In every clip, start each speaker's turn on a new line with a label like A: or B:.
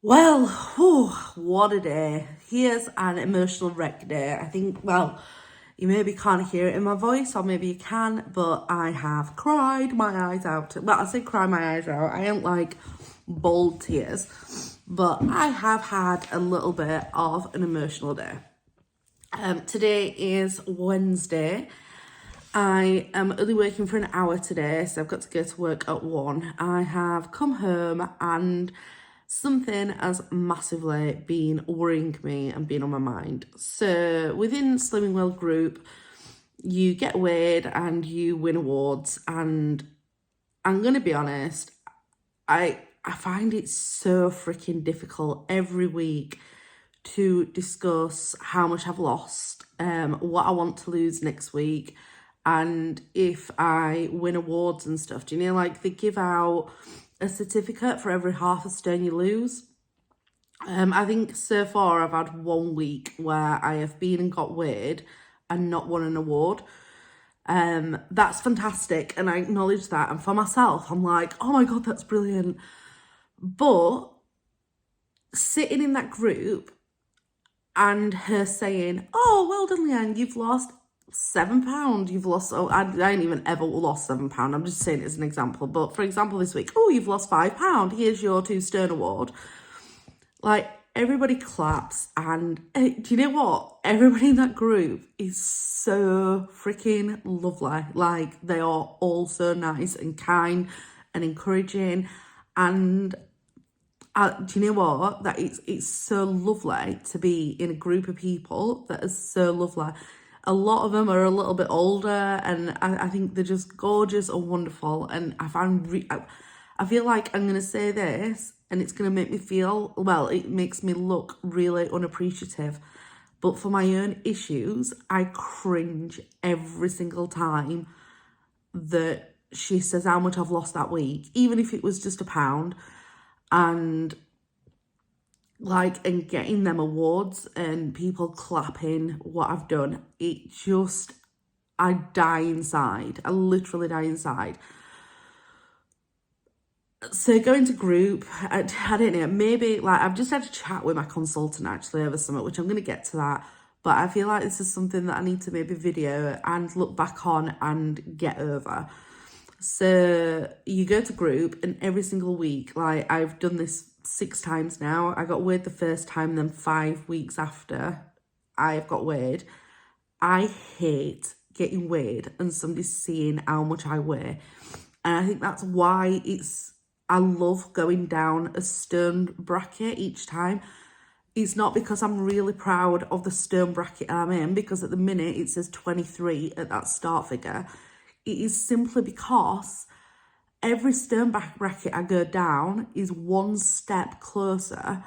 A: Well, whew, what a day. Here's an emotional wreck day. I think, well, you maybe can't hear it in my voice, or maybe you can, but I have cried my eyes out. Well, I say cry my eyes out. I ain't like bold tears, but I have had a little bit of an emotional day. Today is Wednesday. I am only working for an hour today, so I've got to go to work at 1. I have come home and something has massively been worrying me and been on my mind. So within Slimming World Group, you get weighed and you win awards. And I'm going to be honest, I find it so freaking difficult every week to discuss how much I've lost, what I want to lose next week, and if I win awards and stuff. Do you know, like they give out a certificate for every half a stone you lose? I think so far I've had 1 week where I have been and got weighed and not won an award. That's fantastic, and I acknowledge that. And for myself, I'm like, oh my God, that's brilliant. But sitting in that group and her saying, oh, well done, Leanne, you've lost £7. You've lost, oh, I ain't even ever lost £7. I'm just saying it as an example. But for example, this week, oh, you've lost £5. Here's your 2 stone award. Like, everybody claps, and do you know what? Everybody in that group is so freaking lovely. Like, they are all so nice and kind and encouraging. And do you know what? That it's so lovely to be in a group of people that is so lovely. A lot of them are a little bit older, and I think they're just gorgeous and wonderful. And I feel like I'm gonna say this, and it's gonna make me feel, well, it makes me look really unappreciative. But for my own issues, I cringe every single time that she says how much I've lost that week, even if it was just £1. And like, and getting them awards and people clapping what I've done, it just, I die inside. I literally die inside. So going to group, I don't know, maybe like I've just had a chat with my consultant actually over summer, which I'm going to get to that. But I feel like this is something that I need to maybe video and look back on and get over. So you go to group, and every single week, like I've done this 6 times now. I got weighed the first time, then 5 weeks after I've got weighed. I hate getting weighed and somebody seeing how much I weigh. And I think that's why I love going down a stone bracket each time. It's not because I'm really proud of the stone bracket I'm in, because at the minute it says 23 at that start figure. It is simply because every stone bracket I go down is one step closer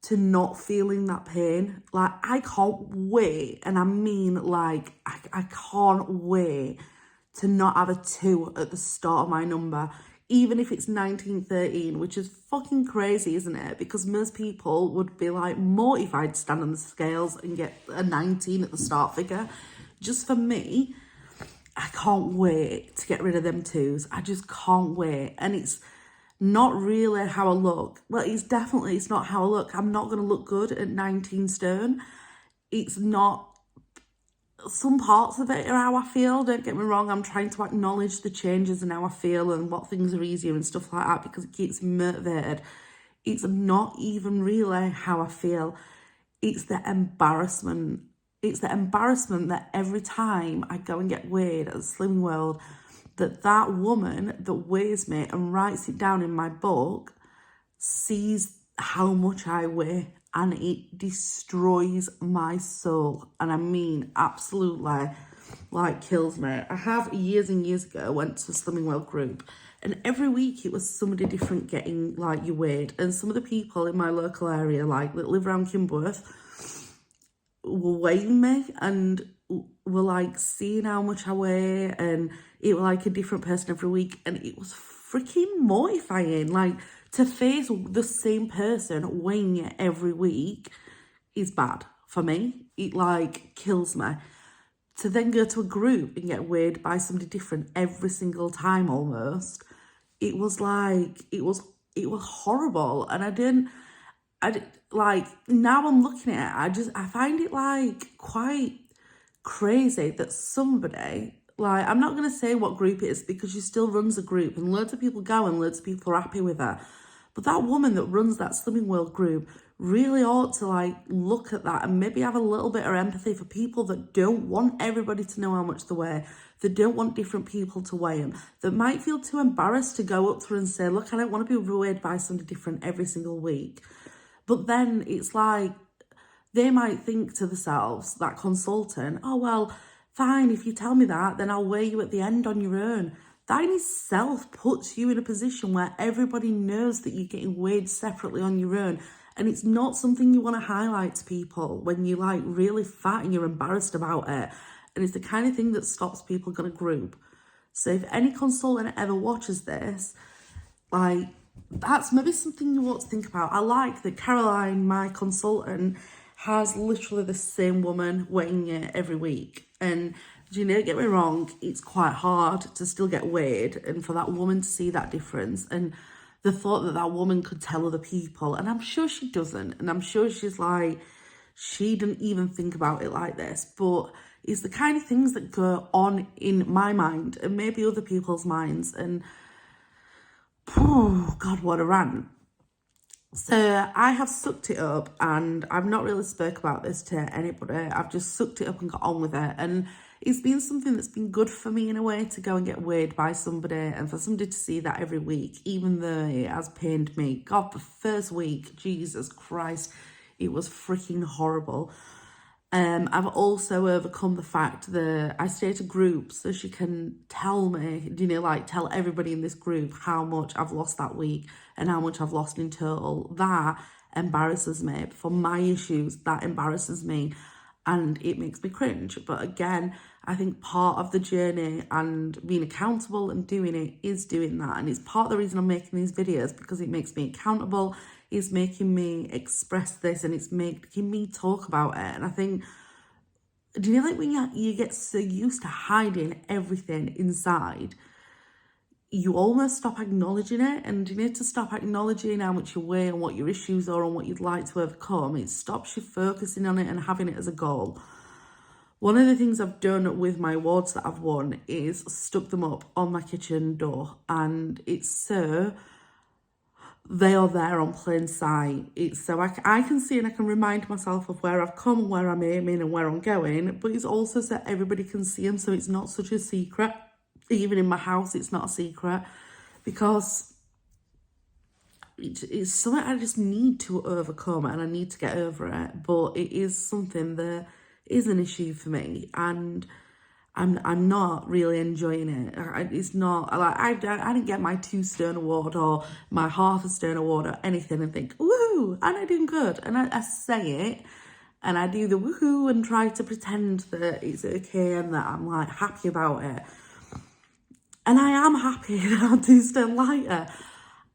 A: to not feeling that pain. Like, I can't wait, and I mean, like, I can't wait to not have a 2 at the start of my number, even if it's 1913, which is fucking crazy, isn't it? Because most people would be like mortified to stand on the scales and get a 19 at the start figure. Just for me, I can't wait to get rid of them 2s. I just can't wait. And it's not really how I look. Well, it's not how I look. I'm not going to look good at 19 stone. It's not. Some parts of it are how I feel, don't get me wrong. I'm trying to acknowledge the changes in how I feel and what things are easier and stuff like that, because it keeps me motivated. It's not even really how I feel. It's the embarrassment. It's the embarrassment that every time I go and get weighed at Slimming World, that woman that weighs me and writes it down in my book sees how much I weigh, and it destroys my soul. And I mean, absolutely, like, kills me. I have years and years ago went to Slimming World group, and every week it was somebody different getting like your weight. And some of the people in my local area, like that live around Kimberworth, were weighing me and were like seeing how much I weigh, and it was like a different person every week, and it was freaking mortifying. Like, to face the same person weighing it every week is bad for me. It like kills me. To then go to a group and get weighed by somebody different every single time almost, it was like, it was horrible. And like, now I'm looking at it, I find it like quite crazy that somebody, like, I'm not going to say what group it is because she still runs a group and loads of people go and loads of people are happy with her. But that woman that runs that Slimming World group really ought to like look at that and maybe have a little bit of empathy for people that don't want everybody to know how much they weigh, that don't want different people to weigh them, that might feel too embarrassed to go up to her and say, look, I don't want to be weighed by somebody different every single week. But then it's like, they might think to themselves, that consultant, oh, well, fine, if you tell me that, then I'll weigh you at the end on your own. That in itself puts you in a position where everybody knows that you're getting weighed separately on your own. And it's not something you want to highlight to people when you're like really fat and you're embarrassed about it. And it's the kind of thing that stops people going to group. So if any consultant ever watches this, like, that's maybe something you want to think about. I like that Caroline, my consultant, has literally the same woman weighing it every week. And do you know, get me wrong, it's quite hard to still get weighed and for that woman to see that difference. And the thought that that woman could tell other people, and I'm sure she doesn't, and I'm sure she's like, she didn't even think about it like this, but it's the kind of things that go on in my mind and maybe other people's minds. And oh God, what a rant. So I have sucked it up and I've not really spoke about this to anybody. I've just sucked it up and got on with it. And it's been something that's been good for me in a way to go and get weighed by somebody and for somebody to see that every week, even though it has pained me. God, the first week, Jesus Christ, it was freaking horrible. I've also overcome the fact that I stay at a group so she can tell me, you know, like tell everybody in this group how much I've lost that week and how much I've lost in total. That embarrasses me. For my issues, that embarrasses me and it makes me cringe. But again, I think part of the journey and being accountable and doing it is doing that. And it's part of the reason I'm making these videos, because it makes me accountable. It's making me express this and it's making me talk about it. And I think, do you know, like when you get so used to hiding everything inside, you almost stop acknowledging it. And you need to stop acknowledging how much you weigh and what your issues are and what you'd like to overcome. It stops you focusing on it and having it as a goal. One of the things I've done with my awards that I've won is stuck them up on my kitchen door, and it's so they are there on plain sight. It's so I can see and I can remind myself of where I've come and where I'm aiming and where I'm going, but it's also so everybody can see them, so it's not such a secret. Even in my house, it's not a secret, because it's something I just need to overcome and I need to get over it. But it is something that is an issue for me, and I'm not really enjoying it. It's not like I didn't get my 2 stone award or my half a stone award or anything and think, woohoo, and I'm doing good. And I say it and I do the woohoo and try to pretend that it's okay and that I'm like happy about it. And I am happy that I do stone lighter.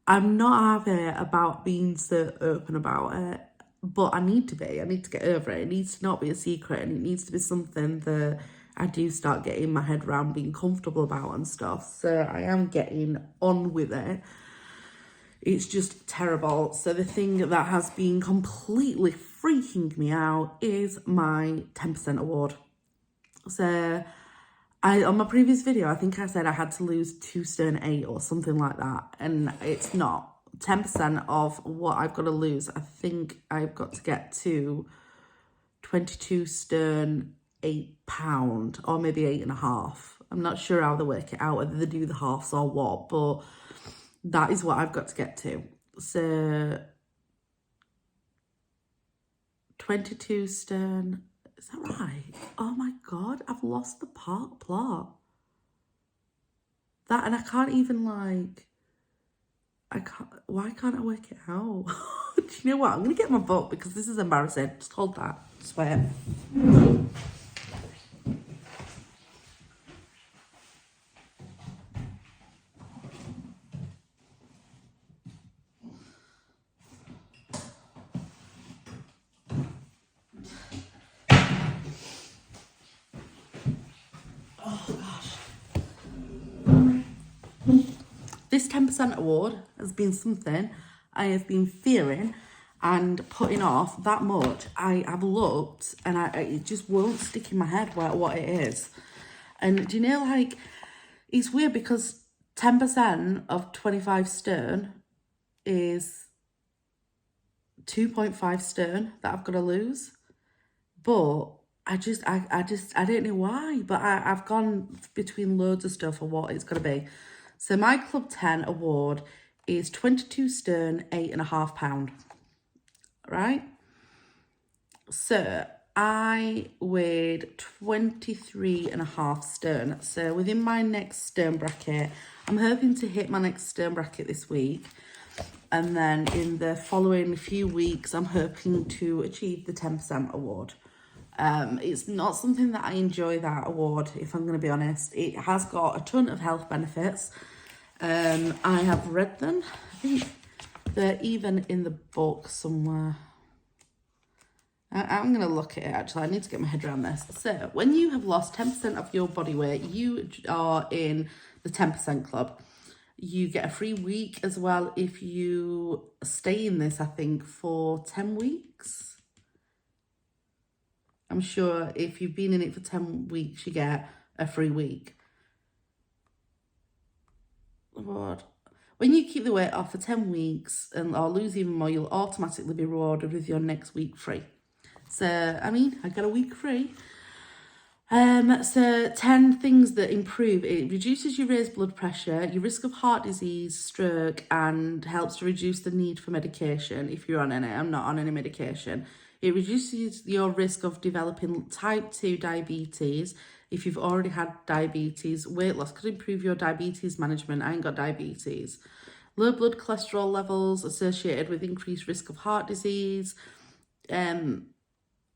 A: I'm not happy about being so open about it, but I need to be. I need to get over it. It needs to not be a secret, and it needs to be something that I do start getting my head around being comfortable about and stuff. So I am getting on with it. It's just terrible. So the thing that has been completely freaking me out is my 10% award. So on my previous video, I think I said I had to lose 2 stone 8 or something like that. And it's not. 10% of what I've got to lose, I think I've got to get to 22 stone 8 pound, or maybe 8.5. I'm not sure how they work it out, whether they do the halves or what, but that is what I've got to get to. So 22 stone, is that right? Oh my God, I've lost the plot. That, and I can't even like, why can't I work it out? Do you know what? I'm going to get my book because this is embarrassing. Just hold that. Swear. This 10% award has been something I have been fearing and putting off that much, I have looked and it just won't stick in my head what it is. And do you know, like, it's weird because 10% of 25 stone is 2.5 stone that I've got to lose. But I don't know why, but I've gone between loads of stuff for what it's going to be. So my Club 10 award is 22 stone, 8.5 pound, right? So I weighed 23.5 stone. So within my next stone bracket, I'm hoping to hit my next stone bracket this week. And then in the following few weeks, I'm hoping to achieve the 10% award. It's not something that I enjoy, that award, if I'm going to be honest. It has got a ton of health benefits. I have read them. I think they're even in the book somewhere. I'm going to look at it, actually. I need to get my head around this. So, when you have lost 10% of your body weight, you are in the 10% club. You get a free week as well if you stay in this, I think, for 10 weeks. I'm sure if you've been in it for 10 weeks, you get a free week. Lord. When you keep the weight off for 10 weeks or lose even more, you'll automatically be rewarded with your next week free. So, I mean, I got a week free. So 10 things that improve. It reduces your raised blood pressure, your risk of heart disease, stroke, and helps to reduce the need for medication if you're on any. I'm not on any medication. It reduces your risk of developing type 2 diabetes. If you've already had diabetes, weight loss could improve your diabetes management. I ain't got diabetes. Low blood cholesterol levels associated with increased risk of heart disease.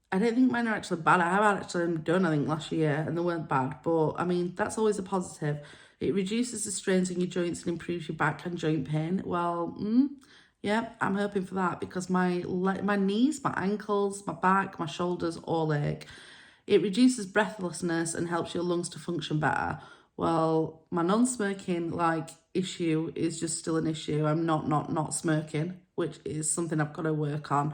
A: I don't think mine are actually bad. I have actually done, I think, last year, and they weren't bad. But, I mean, that's always a positive. It reduces the strains in your joints and improves your back and joint pain. Well, yeah, I'm hoping for that because my knees, my ankles, my back, my shoulders all ache. It reduces breathlessness and helps your lungs to function better. Well, my non-smoking, issue is just still an issue. I'm not smoking, which is something I've got to work on.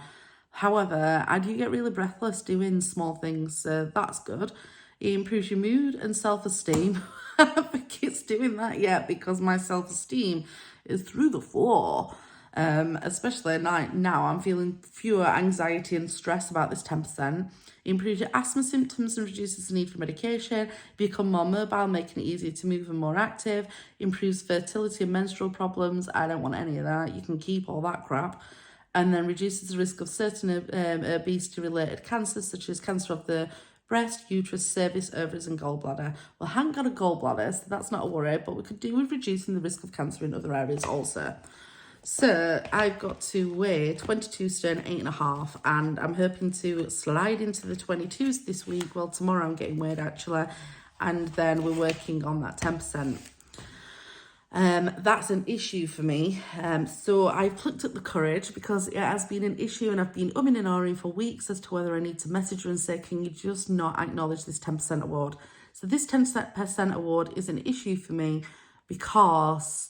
A: However, I do get really breathless doing small things, so that's good. It improves your mood and self-esteem. I don't think it's doing that yet because my self-esteem is through the floor. Especially now, I'm feeling fewer anxiety and stress about this 10%. It improves your asthma symptoms and reduces the need for medication. Become more mobile, making it easier to move and more active. Improves fertility and menstrual problems. I don't want any of that. You can keep all that crap. And then reduces the risk of certain obesity-related cancers, such as cancer of the breast, uterus, cervix, ovaries, and gallbladder. Well, I haven't got a gallbladder, so that's not a worry, but we could do with reducing the risk of cancer in other areas also. So I've got to weigh 22 stone, 8.5, and I'm hoping to slide into the 22s this week. Well, tomorrow I'm getting weighed, actually, and then we're working on that 10%. That's an issue for me. So I've plucked up the courage because it has been an issue and I've been umming and ahhing for weeks as to whether I need to message her and say, can you just not acknowledge this 10% award? So this 10% award is an issue for me because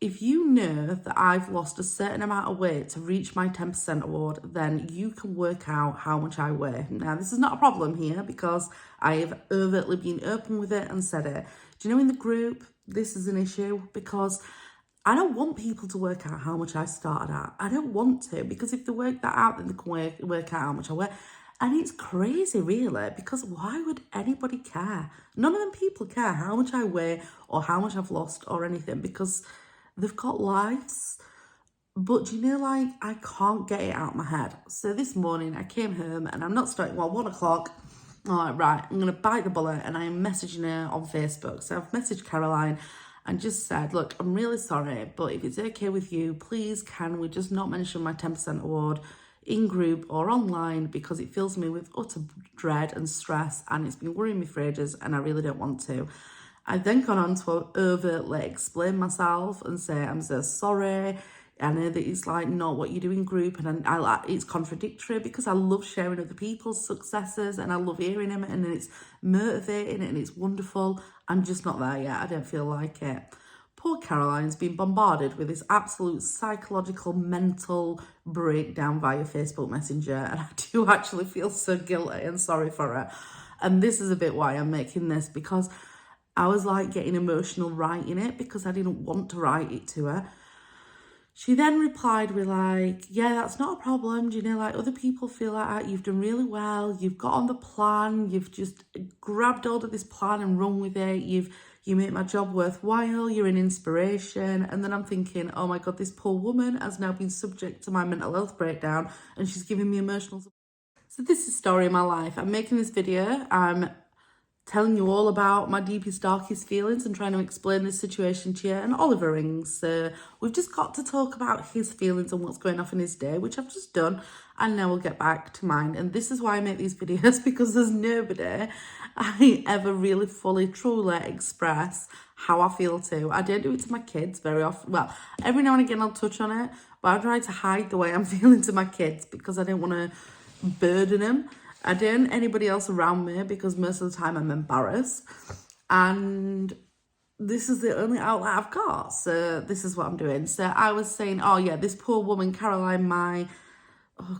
A: if you know that I've lost a certain amount of weight to reach my 10% award, then you can work out how much I weigh. Now, this is not a problem here because I have overtly been open with it and said it. Do you know in the group, this is an issue because I don't want people to work out how much I started at. I don't want to because if they work that out, then they can work out how much I weigh. And it's crazy, really, because why would anybody care? None of them people care how much I weigh or how much I've lost or anything because they've got lives. But do you know, I can't get it out of my head. So this morning I came home and I'm not starting, 1 o'clock. All right, I'm going to bite the bullet and I am messaging her on Facebook. So I've messaged Caroline and just said, look, I'm really sorry, but if it's okay with you, please can we just not mention my 10% award in group or online because it fills me with utter dread and stress and it's been worrying me for ages and I really don't want to. I've then gone on to overtly explain myself and say, I'm so sorry. I know that it's not what you do in group and it's contradictory because I love sharing other people's successes and I love hearing them and it's motivating and it's wonderful. I'm just not there yet. I don't feel like it. poor Caroline's been bombarded with this absolute psychological mental breakdown via Facebook Messenger, and I do actually feel so guilty and sorry for her. And this is a bit why I'm making this, because I was like getting emotional writing it because I didn't want to write it to her. She then replied with like, yeah, that's not a problem. Do you know, like other people feel like that. You've done really well. You've got on the plan. You've just grabbed hold of this plan and run with it. You make my job worthwhile. You're an inspiration. And then I'm thinking, oh my God, this poor woman has now been subject to my mental health breakdown and she's giving me emotional support. So this is the story of my life. I'm making this video. I'm telling you all about my deepest, darkest feelings and trying to explain this situation to you. And Oliver rings. We've just got to talk about his feelings and what's going off in his day, which I've just done. And now we'll get back to mine. And this is why I make these videos, because there's nobody I ever really fully, truly express how I feel to. I don't do it to my kids very often. Well, every now and again I'll touch on it, but I try to hide the way I'm feeling to my kids because I don't want to burden them. I don't anybody else around me because most of the time I'm embarrassed, and this is the only outlet I've got, so this is what I'm doing. So I was saying, oh yeah, this poor woman Caroline, my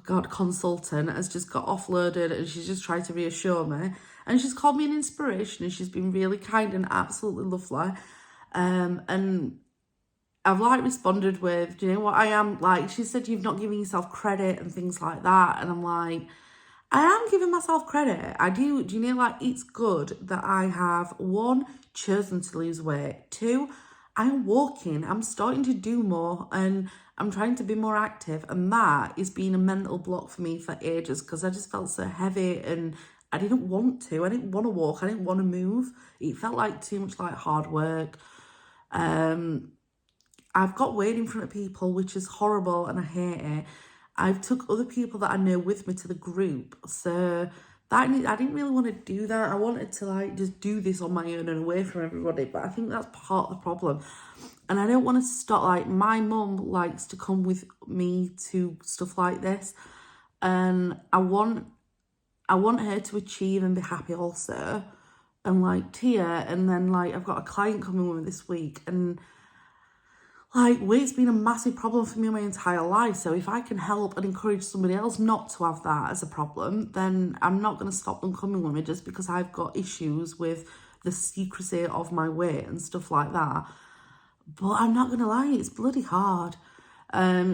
A: consultant, has just got offloaded and she's just tried to reassure me, and she's called me an inspiration and she's been really kind and absolutely lovely, and I've like responded with, do you know what I am like? She said you've not given yourself credit and things like that, and I'm like, I am giving myself credit. I do. Do you know, like, it's good that I have, one, chosen to lose weight. Two, I'm walking. I'm starting to do more and I'm trying to be more active. And that is being a mental block for me for ages because I just felt so heavy and I didn't want to. I didn't want to walk. I didn't want to move. It felt like too much like hard work. I've got weight in front of people, which is horrible and I hate it. I've took other people that I know with me to the group, so I didn't really want to do that. I wanted to like just do this on my own and away from everybody, but I think that's part of the problem. And I don't want to stop. Like, my mum likes to come with me to stuff like this, and I want her to achieve and be happy also, and like Tia. And then like I've got a client coming with me this week, and like, weight's been a massive problem for me my entire life. So if I can help and encourage somebody else not to have that as a problem, then I'm not going to stop them coming with me just because I've got issues with the secrecy of my weight and stuff like that. But I'm not going to lie, it's bloody hard.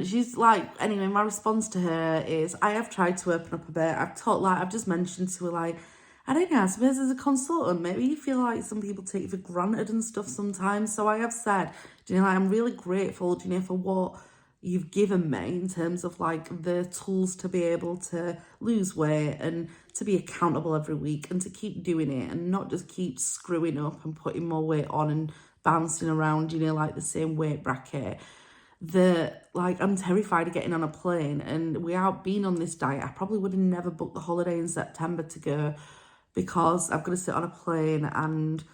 A: She's like, anyway, my response to her is I have tried to open up a bit. I've just mentioned to her, like, I don't know, I suppose as a consultant, maybe you feel like some people take you for granted and stuff sometimes. So I have said, do you know, like, I'm really grateful, do you know, for what you've given me in terms of like the tools to be able to lose weight and to be accountable every week and to keep doing it and not just keep screwing up and putting more weight on and bouncing around, you know, like the same weight bracket. Like, I'm terrified of getting on a plane, and without being on this diet, I probably would have never booked the holiday in September to go, because I've got to sit on a plane and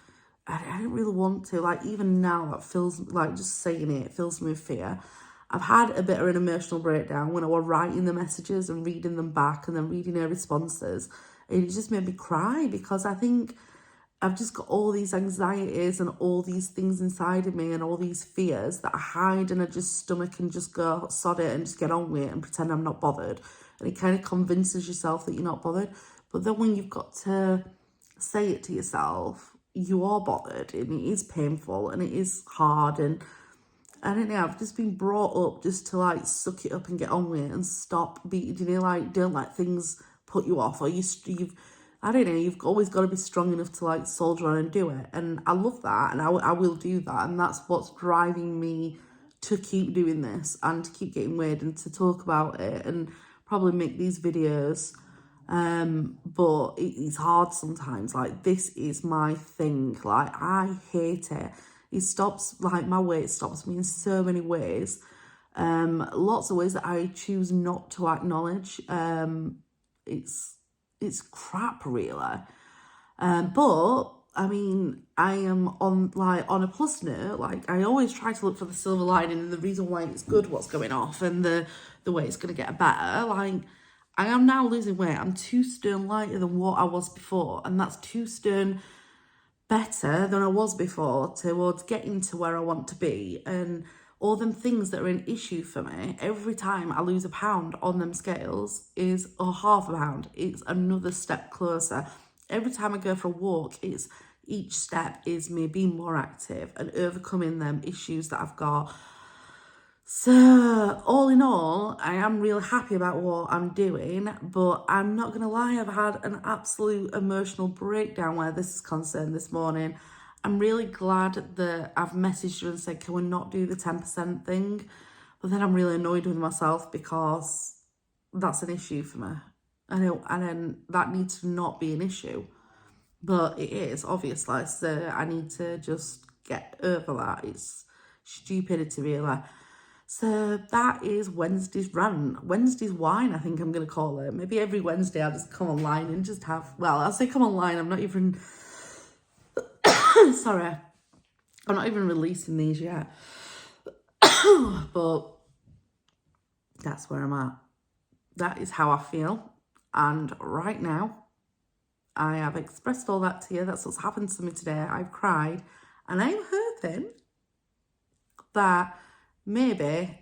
A: I don't really want to. Like, even now, that feels like, just saying it fills me with fear. I've had a bit of an emotional breakdown when I was writing the messages and reading them back and then reading her responses. And it just made me cry because I think I've just got all these anxieties and all these things inside of me and all these fears that I hide, and I just stomach and just go sod it and just get on with it and pretend I'm not bothered. And it kind of convinces yourself that you're not bothered. But then when you've got to say it to yourself, you are bothered, and it is painful and it is hard. And I don't know, I've just been brought up just to like suck it up and get on with it and stop being, you know, like, don't let things put you off, or you've I don't know, you've always got to be strong enough to like soldier on and do it. And I love that, and I will do that, and that's what's driving me to keep doing this and to keep getting weighed and to talk about it and probably make these videos. But it's hard sometimes. Like, this is my thing. Like, I hate it. It stops, like, my weight stops me in so many ways. Lots of ways that I choose not to acknowledge. It's crap, really. But I mean, I am on a plus note. Like, I always try to look for the silver lining and the reason why it's good, what's going off, and the way it's going to get better. Like, I am now losing weight. I'm 2 stone lighter than what I was before, and that's 2 stone better than I was before towards getting to where I want to be. And all them things that are an issue for me, every time I lose a pound on them scales is or half a pound, it's another step closer. Every time I go for a walk, it's each step is me being more active and overcoming them issues that I've got. So all in all, I am really happy about what I'm doing, but I'm not going to lie, I've had an absolute emotional breakdown where this is concerned this morning. I'm really glad that I've messaged you and said, can we not do the 10% thing? But then I'm really annoyed with myself because that's an issue for me. And then that needs to not be an issue. But it is, obviously, so I need to just get over that. It's stupidity, really. So that is Wednesday's rant. Wednesday's wine, I think I'm going to call it. Maybe every Wednesday I'll just come online and just have... Well, I'll say come online, I'm not even... Sorry. I'm not even releasing these yet. But that's where I'm at. That is how I feel. And right now, I have expressed all that to you. That's what's happened to me today. I've cried. And I'm hoping that maybe,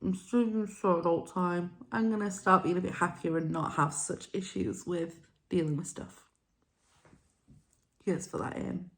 A: I'm struggling so adult time, I'm going to start being a bit happier and not have such issues with dealing with stuff. Cheers for that, Ian.